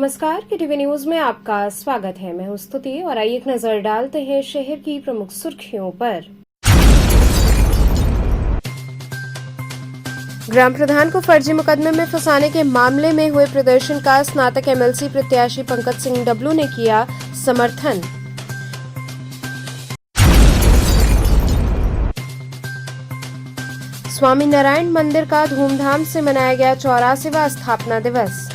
नमस्कार, KTV news में आपका स्वागत है। मैं हूं स्तुति और आइए एक नजर डालते हैं शहर की प्रमुख सुर्खियों पर। ग्राम प्रधान को फर्जी मुकदमे में फंसाने के मामले में हुए प्रदर्शन का स्नातक एमएलसी प्रत्याशी पंकज सिंह डब्लू ने किया समर्थन। स्वामी नारायण मंदिर का धूमधाम से मनाया गया 84वां स्थापना दिवस।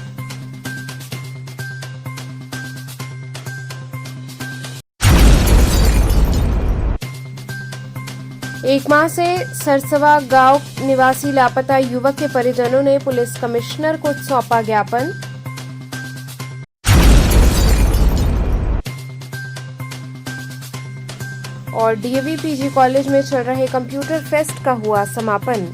एक माह से सरसवा गांव निवासी लापता युवक के परिजनों ने पुलिस कमिश्नर को सौंपा ज्ञापन। और डीएवी पीजी कॉलेज में चल रहे कंप्यूटर फेस्ट का हुआ समापन।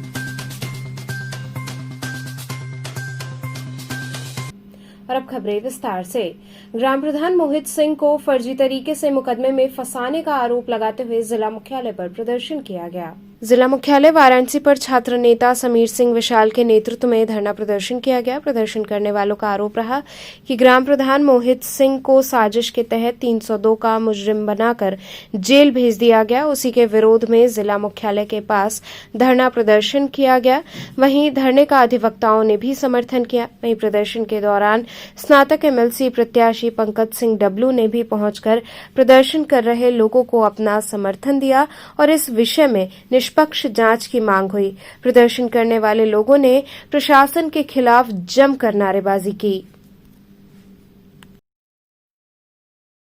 और अब खबरें विस्तार से। ग्राम प्रधान मोहित सिंह को फर्जी तरीके से मुकदमे में फंसाने का आरोप लगाते हुए जिला मुख्यालय पर प्रदर्शन किया गया। जिला मुख्यालय वाराणसी पर छात्र नेता समीर सिंह विशाल के नेतृत्व में धरना प्रदर्शन किया गया। प्रदर्शन करने वालों का आरोप रहा कि ग्राम प्रधान मोहित सिंह को साजिश के तहत 302 का मुजरिम बनाकर जेल भेज दिया गया। उसी के विरोध में जिला मुख्यालय के पास धरना प्रदर्शन किया गया। वहीं धरने का अधिवक्ताओं ने भी समर्थन किया। वहीं प्रदर्शन के दौरान स्नातक एमएलसी प्रत्याशी पंकज सिंह डब्लू ने भी पहुंचकर प्रदर्शन कर रहे लोगों को अपना समर्थन दिया और इस विषय में निष्पक्ष जांच की मांग हुई। प्रदर्शन करने वाले लोगों ने प्रशासन के खिलाफ जमकर नारेबाजी की।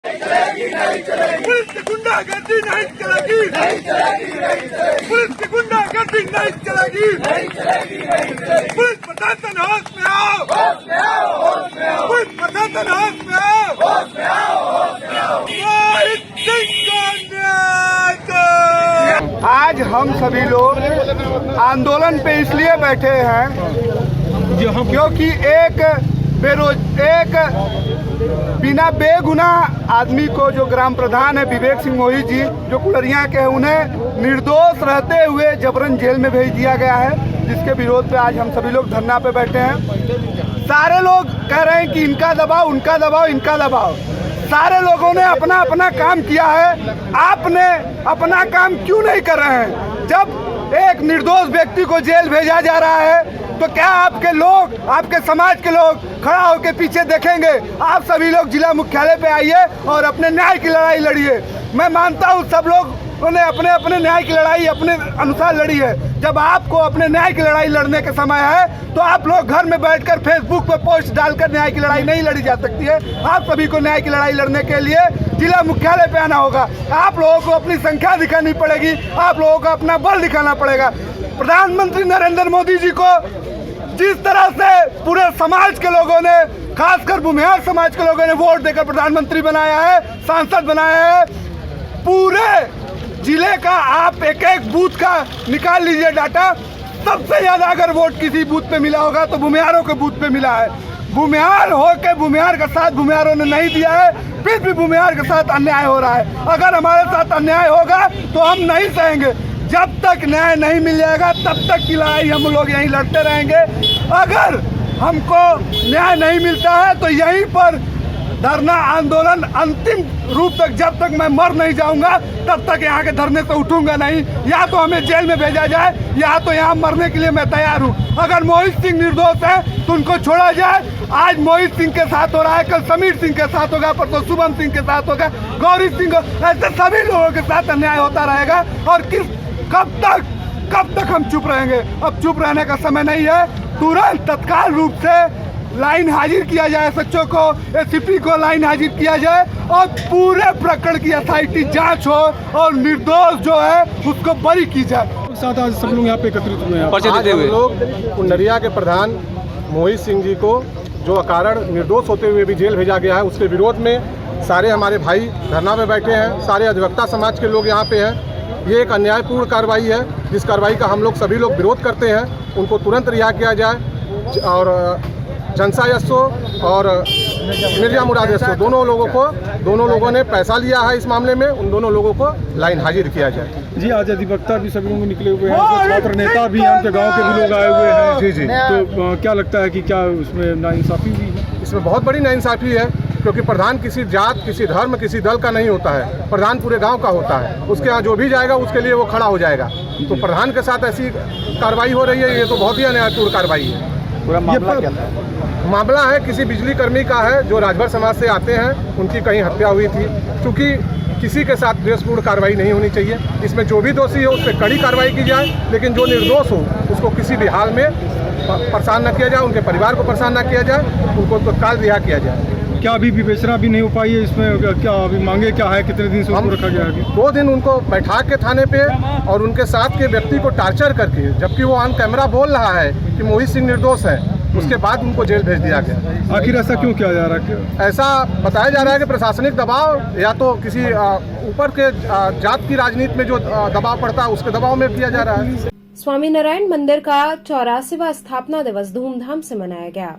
पुलिस की गुंडागर्दी नहीं चलेगी, पुलिस की गुंडागर्दी नहीं चलेगी, पुलिस प्रशासन होश में आओ, पुलिस प्रशासन होश में आओ, मोहित सिंह को न्याय दो। आज हम सभी लोग आंदोलन पे इसलिए बैठे हैं क्योंकि एक बिना बेगुनाह आदमी को, जो ग्राम प्रधान है विवेक सिंह मोहित जी, जो कुलरिया के हैं, उन्हें निर्दोष रहते हुए जबरन जेल में भेज दिया गया है, जिसके विरोध पे आज हम सभी लोग धरना पे बैठे हैं। सारे लोग कह रहे हैं कि इनका दबाव, उनका दबाव, इनका दबाव। सारे लोगों ने अपना अपना काम किया है, आपने अपना काम क्यों नहीं कर रहे हैं? जब एक निर्दोष व्यक्ति को जेल भेजा जा रहा है तो क्या आपके लोग, आपके समाज के लोग खड़ा होकर पीछे देखेंगे? आप सभी लोग जिला मुख्यालय पे आइए और अपने न्याय की लड़ाई लड़िए। मैं मानता हूँ सब लोग ने अपने अपने न्याय की लड़ाई अपने अनुसार लड़ी है। जब आपको अपने न्याय की लड़ाई लड़ने का समय है तो आप लोग घर में बैठकर फेसबुक पर पोस्ट डालकर न्याय की लड़ाई नहीं लड़ी जा सकती है। आप सभी को न्याय की लड़ाई लड़ने के लिए जिला मुख्यालय पे आना होगा। आप लोगों को अपनी संख्या दिखानी पड़ेगी, आप लोगों को अपना बल दिखाना पड़ेगा। प्रधानमंत्री नरेंद्र मोदी जी को जिस तरह से पूरे समाज के लोगों ने, खासकर भूमिहार समाज के लोगों ने वोट देकर प्रधानमंत्री बनाया है, सांसद बनाया है, पूरे जिले का आप एक एक बूथ का निकाल लीजिए डाटा, सबसे ज्यादा अगर वोट किसी बूथ पे मिला होगा तो भूमिहारों के बूथ पे मिला है। भूमिहार होके भूमिहार का साथ भूमिहारों ने नहीं दिया है, फिर भी भूमिहार के साथ अन्याय हो रहा है। अगर हमारे साथ अन्याय होगा तो हम नहीं सहेंगे। जब तक न्याय नहीं मिल जाएगा तब तक की लड़ाई हम लोग यहीं लड़ते रहेंगे। अगर हमको न्याय नहीं मिलता है तो यहीं पर धरना आंदोलन अंतिम रूप तक, जब तक मैं मर नहीं जाऊंगा तब तक यहाँ के धरने से उठूंगा नहीं। या तो हमें जेल में भेजा जाए या तो यहाँ मरने के लिए मैं तैयार हूँ। अगर मोहित सिंह निर्दोष है तो उनको छोड़ा जाए। आज मोहित सिंह के साथ हो रहा है, कल समीर सिंह के साथ होगा, परसों शुभम सिंह के साथ होगा, गौरी सिंह, ऐसे सभी लोगों के साथ अन्याय होता रहेगा। और कब तक हम चुप रहेंगे? अब चुप रहने का समय नहीं है। तुरंत तत्काल रूप से लाइन हाजिर किया जाए, एसएचओ को, एसीपी को लाइन हाजिर किया जाए और पूरे प्रकरण की एसआईटी जांच हो और निर्दोष जो है उसको बरी की जाए। साथ आज सब लोग यहाँ पे एकत्रित हुए हैं। आज हम लोग कुंडरिया के प्रधान मोहित सिंह जी को, जो अकारण निर्दोष होते हुए भी जेल भेजा गया है, उसके विरोध में सारे हमारे भाई धरना में बैठे हैं। सारे अधिवक्ता समाज के लोग यहाँ पे हैं। ये एक अन्यायपूर्ण कार्रवाई है, जिस कार्रवाई का हम लोग सभी लोग विरोध करते हैं। उनको तुरंत रिहा किया जाए और जनसा यस्सो और मिर्जा मुराद यस्सो दोनों लोगों ने पैसा लिया है इस मामले में, उन दोनों लोगों को लाइन हाजिर किया जाए। जी, आज अधिवक्ता भी सभी लोग निकले हुए हैं, छात्र नेता भी हैं, गाँव के भी लोग आए हुए हैं। जी। तो क्या लगता है कि क्या उसमें नाइंसाफी हुई है? इसमें बहुत बड़ी नाइंसाफ़ी है, क्योंकि प्रधान किसी जात, किसी धर्म, किसी दल का नहीं होता है। प्रधान पूरे गांव का होता है। उसके यहाँ जो भी जाएगा उसके लिए वो खड़ा हो जाएगा। तो प्रधान के साथ ऐसी कार्रवाई हो रही है, ये तो बहुत ही अन्यायपूर्ण कार्रवाई है। पूरा मामला क्या था? मामला है किसी बिजली कर्मी का है जो राजभर समाज से आते हैं, उनकी कहीं हत्या हुई थी। क्योंकि किसी के साथ द्वेषपूर्ण कार्रवाई नहीं होनी चाहिए। इसमें जो भी दोषी हो उस पर कड़ी कार्रवाई की जाए, लेकिन जो निर्दोष हो उसको किसी भी हाल में परेशान न किया जाए, उनके परिवार को परेशान न किया जाए, उनको तत्काल रिहा किया जाए। क्या अभी विवेचना भी नहीं हो पाई है इसमें? क्या अभी मांगे क्या है? कितने दिन से उसको रखा गया है? 2 दिन उनको बैठा के थाने पे और उनके साथ के व्यक्ति को टार्चर करके, जबकि वो ऑन कैमरा बोल रहा है कि मोहित सिंह निर्दोष है, उसके बाद उनको जेल भेज दिया गया। आखिर ऐसा क्यों किया जा रहा है? ऐसा बताया जा रहा है कि प्रशासनिक दबाव या तो किसी ऊपर के जात की राजनीति में जो दबाव पड़ता है उसके दबाव में किया जा रहा है। स्वामी नारायण मंदिर का 84वां स्थापना दिवस धूमधाम से मनाया गया।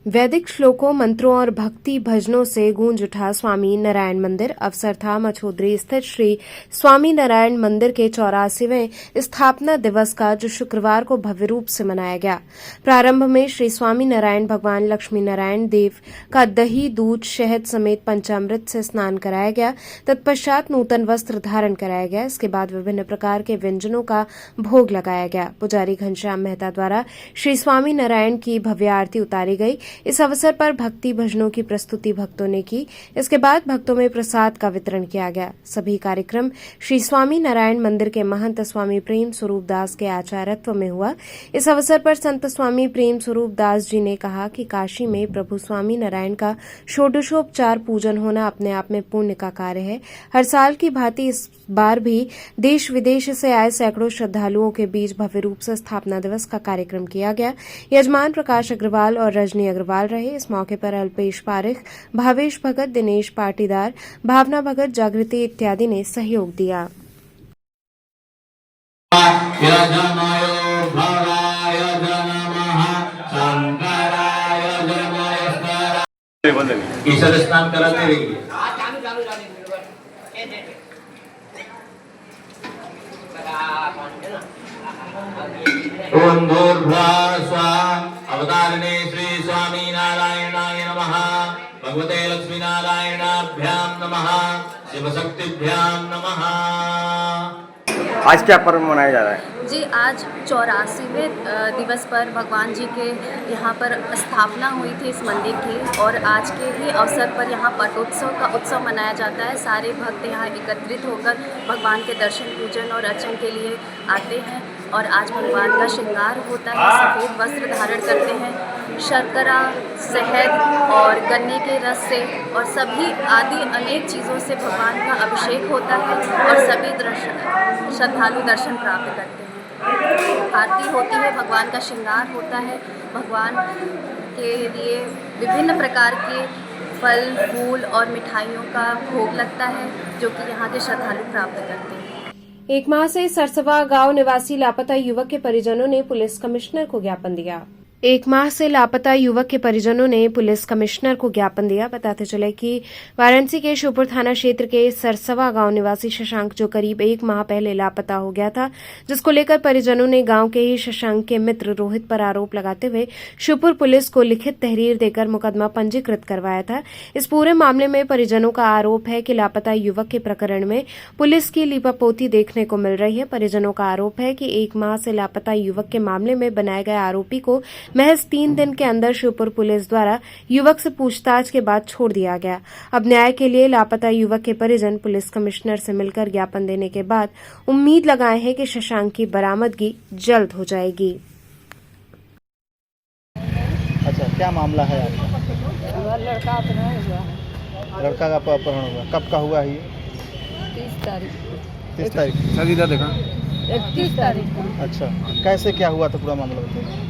वैदिक श्लोकों, मंत्रों और भक्ति भजनों से गूंज उठा स्वामी नारायण मंदिर। अवसर था मछोदरी स्थित श्री स्वामी नारायण मंदिर के 84वें स्थापना दिवस का, जो शुक्रवार को भव्य रूप से मनाया गया। प्रारंभ में श्री स्वामी नारायण भगवान लक्ष्मी नारायण देव का दही, दूध, शहद समेत पंचामृत से स्नान कराया गया। तत्पश्चात नूतन वस्त्र धारण कराया गया। इसके बाद विभिन्न प्रकार के व्यंजनों का भोग लगाया गया। पुजारी घनश्याम मेहता द्वारा श्री स्वामी नारायण की भव्य आरती उतारी गई। इस अवसर पर भक्ति भजनों की प्रस्तुति भक्तों ने की। इसके बाद भक्तों में प्रसाद का वितरण किया गया। सभी कार्यक्रम श्री स्वामी नारायण मंदिर के महंत स्वामी प्रेम स्वरूप दास के आचार्यत्व में हुआ। इस अवसर पर संत स्वामी प्रेम स्वरूप दास जी ने कहा कि काशी में प्रभु स्वामी नारायण का षोडशोपचार पूजन होना अपने आप में पुण्य का कार्य है। हर साल की भांति इस बार भी देश विदेश से आए सैकड़ों श्रद्धालुओं के बीच भव्य रूप से स्थापना दिवस का कार्यक्रम किया गया। यजमान प्रकाश अग्रवाल और रजनी अग्रवाल रहे। इस मौके पर अल्पेश पारिख, भावेश भगत, दिनेश पाटीदार, भावना भगत, जागृति इत्यादि ने सहयोग दिया। ईश्वर स्नान कराते रहिए। ओम भूर्भुवः स्वः। अवतारिणे श्री स्वामी नारायणाय नमः। भगवते लक्ष्मी नारायणाभ्यां नमः। शिव शक्तिभ्यां नमः। आज क्या पर्व मनाया जा रहा है? जी, आज 84वें दिवस पर भगवान जी के यहाँ पर स्थापना हुई थी इस मंदिर की, और आज के ही अवसर पर यहाँ पटोत्सव का उत्सव मनाया जाता है। सारे भक्त यहाँ एकत्रित होकर भगवान के दर्शन, पूजन और अर्चन के लिए आते हैं। और आज भगवान का श्रृंगार होता है, सफ़ेद वस्त्र धारण करते हैं। शर्करा, शहद और गन्ने के रस से और सभी आदि अनेक चीज़ों से भगवान का अभिषेक होता है और सभी श्रद्धालु दर्शन प्राप्त करते हैं। आरती होती है, भगवान का श्रृंगार होता है। भगवान के लिए विभिन्न प्रकार के फल, फूल और मिठाइयों का भोग लगता है, जो कि यहाँ के श्रद्धालु प्राप्त करते हैं। एक माह से सरसवा गांव निवासी लापता युवक के परिजनों ने पुलिस कमिश्नर को ज्ञापन दिया। एक माह से लापता युवक के परिजनों ने पुलिस कमिश्नर को ज्ञापन दिया। बताते चले कि वाराणसी के श्योपुर थाना क्षेत्र के सरसवा गांव निवासी शशांक, जो करीब 1 माह पहले लापता हो गया था, जिसको लेकर परिजनों ने गांव के ही शशांक के मित्र रोहित पर आरोप लगाते हुए श्योपुर पुलिस को लिखित तहरीर देकर मुकदमा पंजीकृत करवाया था। इस पूरे मामले में परिजनों का आरोप है कि लापता युवक के प्रकरण में पुलिस की लीपापोती देखने को मिल रही है। परिजनों का आरोप है कि 1 माह से लापता युवक के मामले में बनाए गए आरोपी को महज 3 दिन के अंदर श्योपुर पुलिस द्वारा युवक से पूछताछ के बाद छोड़ दिया गया। अब न्याय के लिए लापता युवक के परिजन पुलिस कमिश्नर से मिलकर ज्ञापन देने के बाद उम्मीद लगाए हैं कि शशांक की बरामदगी जल्द हो जाएगी। अच्छा, क्या मामला है आपका? लड़का अपहरण हुआ है। लड़का का अपहरण हुआ, कब का हुआ है ये? 30 तारीख। 30 तारीख। सजीदा देखा 31 तारीख को। अच्छा, कैसे क्या हुआ था पूरा मामला बताइए।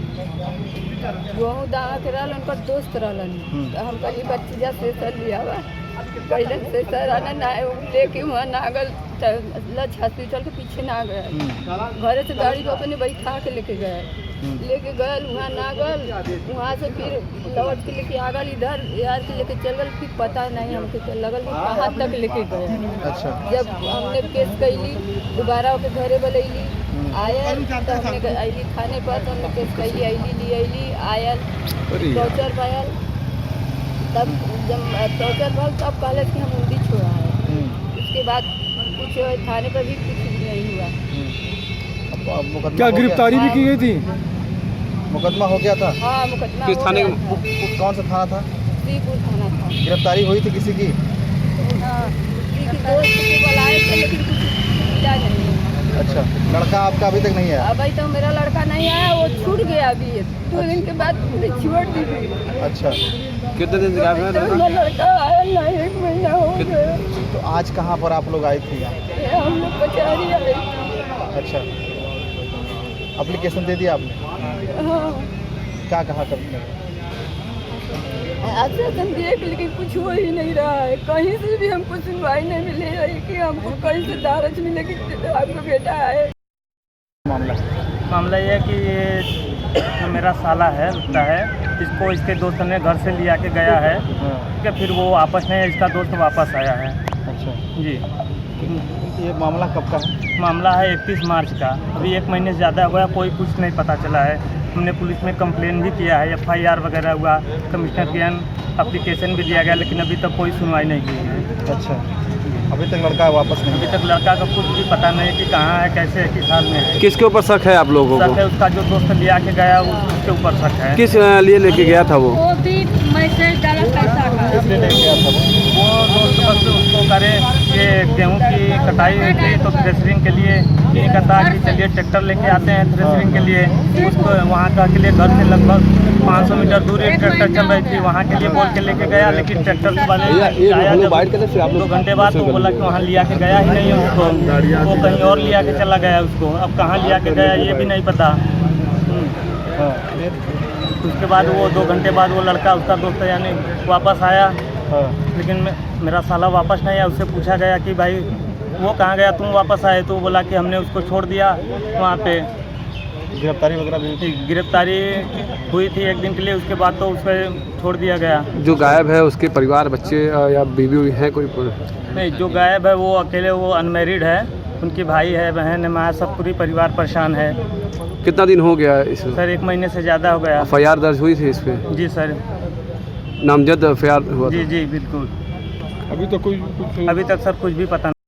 गेहूँ दावा के रहल, उनका दोस्त रहलन। तो हम कहीं बच्ची जा से सर लिया हुआ कैलन से सर आना ना लेके वहाँ नागल लक्ष्य हॉस्पिटल के पीछे ना गया। घरे से गाड़ी को अपने बैठा के लेके गए। लेके गए वहाँ नागल, वहाँ से फिर लौट के लेके आगल इधर यार के लेके चल गल। फिर पता नहीं हमको तो लगल कहाँ तक लेके गए। अच्छा, जब हमने केस कैली, दोबारा ओके घरे बोलैली, आयल तो हमने अली थाने पर, तो हमने केस कैली, अली आयल टॉर्चर पायल। तब जब टॉर्चर भल तब कहले कि हम उंडी छोड़ा है। उसके बाद कुछ थाने पर भी कुछ नहीं हुआ। क्या गिरफ्तारी भी की गई थी? मुकदमा हो गया था? हाँ, मुकदमा किस हो थाने गया था। कौन सा थाना था? श्रीपुर थाना था। गिरफ्तारी हुई थी किसी की? हाँ, किसी दोस्त को बुलाए थे लेकिन कुछ मिला नहीं। अच्छा, लड़का आपका अभी तक नहीं आया? अभी तो मेरा लड़का नहीं आया, वो छूट गया अभी 2 दिन के बाद छोड़ दी थी। अच्छा, कितने दिन से गायब है तो मेरा लड़का आया ना, 1 महीना हो गया। तो आज कहाँ पर आप लोग आए थे यहाँ? हम लोग कचहरी आए थे। अच्छा, एप्लीकेशन दे दिया आपने? हाँ, क्या कहा कंपनी? आश्वासन दिए लेकिन कुछ हो ही नहीं रहा है। कहीं से भी हमको सुनवाई नहीं मिली है कि हमको कहीं से दारज मिले कि आपका बेटा है। मामला ये है कि ये मेरा साला है, लगता है, इसको इसके दोस्त ने घर से लिया के गया है। ठीक है, फिर वो वापस नहीं, इसका दोस्त वापस आया है। अच्छा जी, ये मामला कब का है? मामला है 31 मार्च का। अभी 1 महीने से ज़्यादा हुआ, कोई कुछ नहीं पता चला है। हमने पुलिस में कंप्लेन भी किया है, FIR वगैरह हुआ, कमिश्नर के एप्लीकेशन भी दिया गया, लेकिन अभी तक कोई सुनवाई नहीं की है। अच्छा, अभी तक लड़का वापस नहीं? अभी तक लड़का का कुछ भी पता नहीं है कि कहाँ है, कैसे है, किस हाल में है। किसके ऊपर शक है आप लोगों शक है उसका जो दोस्त लिया के गया, उसके ऊपर शक है। किस लिए लेके गया था वो? भी मैसेज डाला पैसा का। किसने ले गया था वो दोस्त बस उसको करे, ये गेहूं की कटाई हुई थी तो थ्रेसरिंग के लिए ये कहता कि चलिए ट्रैक्टर लेके आते हैं थ्रेसरिंग के लिए। उसको वहाँ का के लिए घर से लगभग 500 मीटर दूर एक ट्रैक्टर चल रही थी, वहाँ के लिए बोल के लेके गया, लेकिन ट्रैक्टर वाले आया जब 2 घंटे बाद तो बोला कि वहाँ लिया के गया ही नहीं उसको, वो कहीं और लिया के चला गया उसको। अब कहाँ लिया के गया ये भी नहीं पता। उसके बाद वो 2 घंटे बाद वो लड़का, उसका दोस्त यानी वापस आया, लेकिन मेरा साला वापस नहीं आया। उससे पूछा गया कि भाई वो कहाँ गया, तुम वापस आए? तो बोला कि हमने उसको छोड़ दिया वहाँ पे। गिरफ्तारी वगैरह भी हुई थी? गिरफ्तारी हुई थी 1 दिन के लिए, उसके बाद तो उसको छोड़ दिया गया। जो गायब है उसके परिवार, बच्चे या बीवी है कोई? नहीं, जो गायब है वो अकेले, वो अनमेरिड है, उनकी भाई है, बहन है, माँ, सब पूरी परिवार परेशान है। कितना दिन हो गया इस? सर 1 महीने से ज़्यादा हो गया। FIR दर्ज हुई थी इस पे? जी सर, नामजद FIR हुआ? जी जी बिल्कुल। अभी तो अभी तक सर कुछ भी पता नहीं।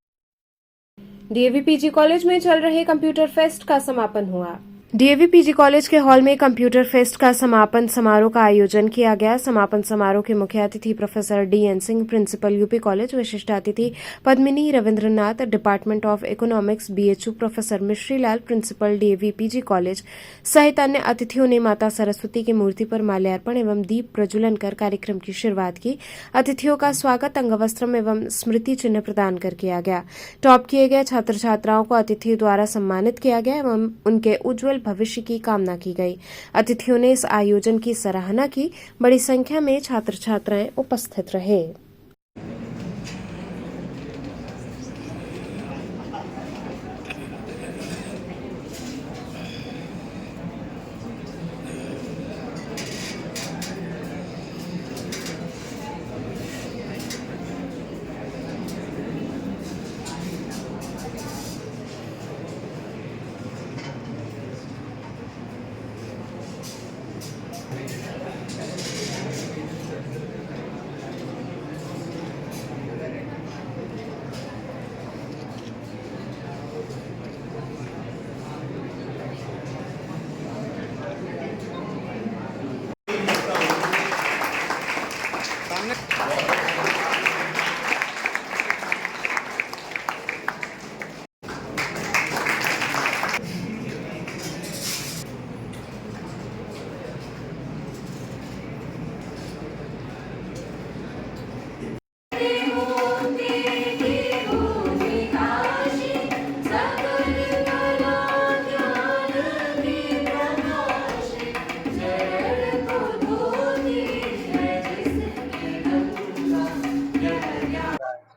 DAV PG कॉलेज में चल रहे कंप्यूटर फेस्ट का समापन हुआ। DAV PG कॉलेज के हॉल में कंप्यूटर फेस्ट का समापन समारोह का आयोजन किया गया। समापन समारोह के मुख्य अतिथि professor DN Singh, principal UP college, विशिष्ट अतिथि Padmini Ravindranath, department of economics BHU professor Mishrilal, principal DAV PG college सहित अन्य अतिथियों ने माता सरस्वती की मूर्ति पर माल्यार्पण एवं दीप प्रज्वलन कर कार्यक्रम की शुरुआत की। अतिथियों का स्वागत अंगवस्त्रम एवं स्मृति चिन्ह प्रदान कर किया गया। टॉप किए गए छात्र छात्राओं को अतिथियों द्वारा सम्मानित किया गया एवं उनके उज्जवल भविष्य की कामना की गई। अतिथियों ने इस आयोजन की सराहना की। बड़ी संख्या में छात्र छात्राएं उपस्थित रहे।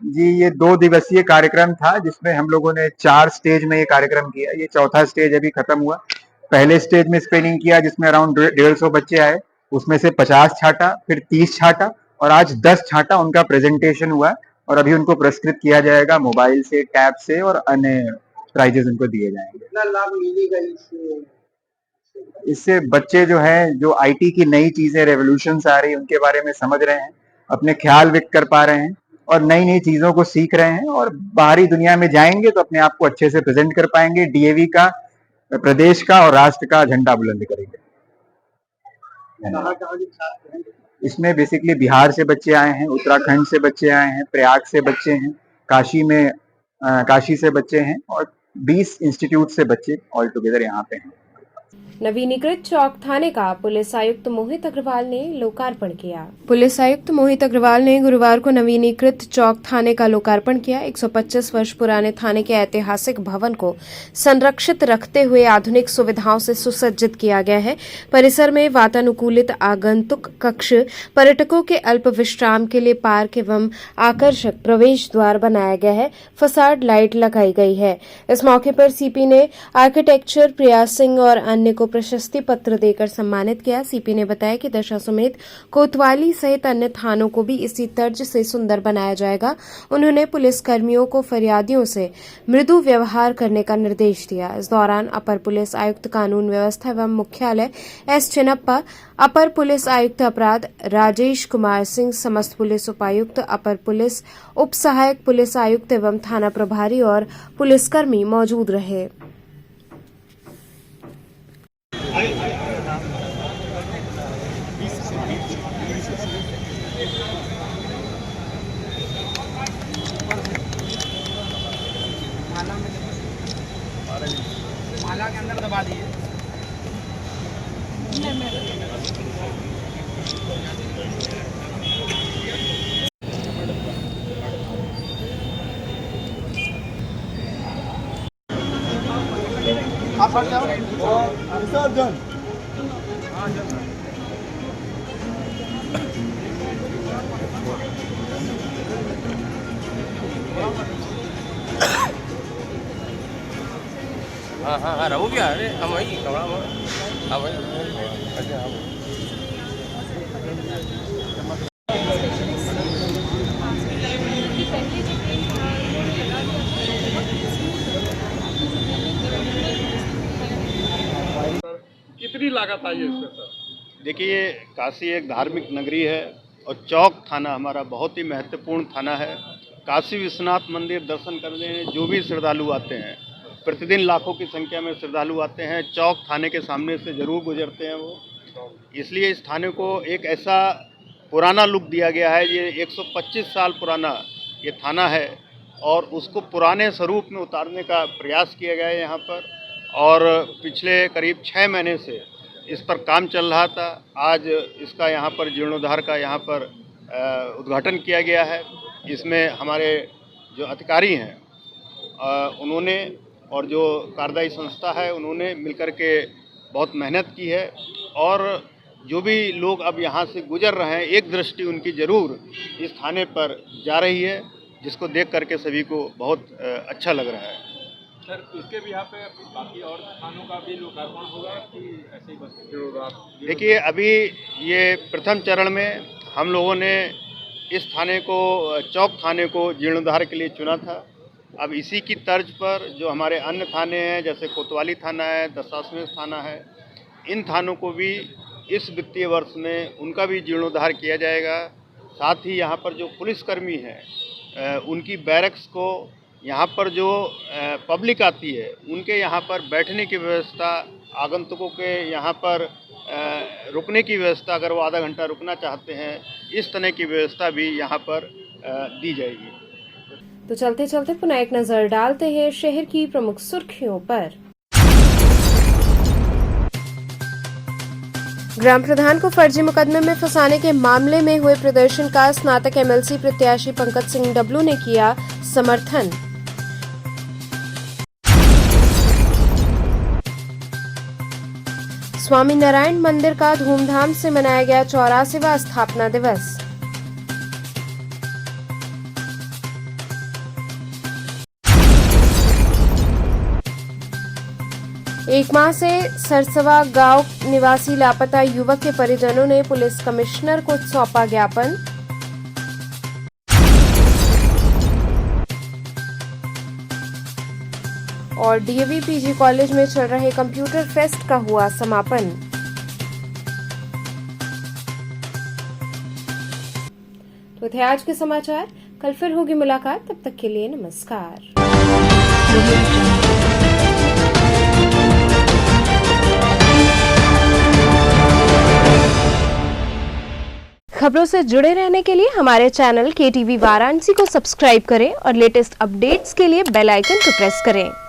जी, ये 2 दिवसीय कार्यक्रम था जिसमें हम लोगों ने 4 स्टेज में ये कार्यक्रम किया। ये चौथा स्टेज अभी खत्म हुआ। पहले स्टेज में स्क्रीनिंग किया जिसमें अराउंड 150 बच्चे आए, उसमें से 50 छाटा, फिर 30 छाटा और आज 10 छाटा उनका प्रेजेंटेशन हुआ और अभी उनको पुरस्कृत किया जाएगा मोबाइल से, टैब से और अन्य प्राइजेस उनको दिए जाएंगे। कितना लाभ मिलेगा इससे? इससे बच्चे जो हैं, जो IT की नई चीजें, रेवोल्यूशंस आ रही है, उनके बारे में समझ रहे हैं अपने ख्याल व्यक्त कर पा रहे हैं और नई नई चीजों को सीख रहे हैं और बाहरी दुनिया में जाएंगे तो अपने आप को अच्छे से प्रेजेंट कर पाएंगे, डीएवी का, प्रदेश का और राष्ट्र का झंडा बुलंद करेंगे। इसमें बेसिकली बिहार से बच्चे आए हैं, उत्तराखंड से बच्चे आए हैं, प्रयाग से बच्चे हैं, काशी से बच्चे हैं और 20 इंस्टीट्यूट से बच्चे ऑल टुगेदर यहाँ पे हैं। नवीनीकृत चौक थाने का पुलिस आयुक्त मोहित अग्रवाल ने लोकार्पण किया। पुलिस आयुक्त मोहित अग्रवाल ने गुरुवार को नवीनीकृत चौक थाने का लोकार्पण किया। 125 वर्ष पुराने थाने के ऐतिहासिक भवन को संरक्षित रखते हुए आधुनिक सुविधाओं से सुसज्जित किया गया है। परिसर में वातानुकूलित आगंतुक कक्ष, पर्यटकों के अल्प विश्राम के लिए पार्क एवं आकर्षक प्रवेश द्वार बनाया गया है। फसाड लाइट लगाई गई है। इस मौके पर सीपी ने आर्किटेक्चर प्रयास सिंह और अन्य को प्रशस्ति पत्र देकर सम्मानित किया। सीपी ने बताया कि दशा समेत कोतवाली सहित अन्य थानों को भी इसी तर्ज से सुंदर बनाया जाएगा। उन्होंने पुलिस कर्मियों को फरियादियों से मृदु व्यवहार करने का निर्देश दिया। इस दौरान अपर पुलिस आयुक्त कानून व्यवस्था एवं मुख्यालय एस चिनप्पा, अपर पुलिस आयुक्त अपराध राजेश कुमार सिंह, समस्त पुलिस उपायुक्त, अपर पुलिस उप सहायक पुलिस आयुक्त एवं थाना प्रभारी और पुलिसकर्मी मौजूद रहे। माला के अंदर दबा दिए। विसर्जन हाँ रहू क्या अरे हम वही कमरा में हाँ भाई अच्छा हाँ कितनी लागत आई है इसमें सर? देखिए, काशी एक धार्मिक नगरी है और चौक थाना हमारा बहुत ही महत्वपूर्ण थाना है। काशी विश्वनाथ मंदिर दर्शन करने जो भी श्रद्धालु आते हैं, प्रतिदिन लाखों की संख्या में श्रद्धालु आते हैं, चौक थाने के सामने से ज़रूर गुजरते हैं वो। इसलिए इस थाने को एक ऐसा पुराना लुक दिया गया है। ये 125 साल पुराना ये थाना है और उसको पुराने स्वरूप में उतारने का प्रयास किया गया है यहाँ पर। और पिछले करीब 6 महीने से इस पर काम चल रहा था। आज इसका यहाँ पर जीर्णोद्धार का यहाँ पर उद्घाटन किया गया है। इसमें हमारे जो अधिकारी हैं उन्होंने और जो कार्यदायी संस्था है उन्होंने मिलकर के बहुत मेहनत की है और जो भी लोग अब यहाँ से गुजर रहे हैं, एक दृष्टि उनकी ज़रूर इस थाने पर जा रही है, जिसको देख करके सभी को बहुत अच्छा लग रहा है। सर, इसके भी यहाँ पे बाकी और थानों का भी लोकार्पण होगा कि ऐसे ही बस? देखिए, अभी ये प्रथम चरण में हम लोगों ने इस थाने को, चौक थाने को जीर्णोद्धार के लिए चुना था। अब इसी की तर्ज पर जो हमारे अन्य थाने हैं, जैसे कोतवाली थाना है, दशाश्वमेध थाना है, इन थानों को भी इस वित्तीय वर्ष में उनका भी जीर्णोद्धार किया जाएगा। साथ ही यहाँ पर जो पुलिसकर्मी हैं उनकी बैरक्स को, यहाँ पर जो पब्लिक आती है उनके यहाँ पर बैठने की व्यवस्था, आगंतुकों के यहाँ पर रुकने की व्यवस्था, अगर वो आधा घंटा रुकना चाहते हैं, इस तरह की व्यवस्था भी यहाँ पर दी जाएगी। तो चलते चलते पुनः एक नजर डालते हैं शहर की प्रमुख सुर्खियों पर। ग्राम प्रधान को फर्जी मुकदमे में फंसाने के मामले में हुए प्रदर्शन का स्नातक एमएलसी प्रत्याशी पंकज सिंह डब्लू ने किया समर्थन। स्वामी नारायण मंदिर का धूमधाम से मनाया गया 84वां स्थापना दिवस। एक माह से सरसवा गांव निवासी लापता युवक के परिजनों ने पुलिस कमिश्नर को सौंपा ज्ञापन। और डीएवी पीजी कॉलेज में चल रहे कंप्यूटर फेस्ट का हुआ समापन। तो थे आज के समाचार। कल फिर होगी मुलाकात, तब तक के लिए नमस्कार। खबरों से जुड़े रहने के लिए हमारे चैनल KTV वाराणसी को सब्सक्राइब करें और लेटेस्ट अपडेट्स के लिए बेल आइकन को प्रेस करें।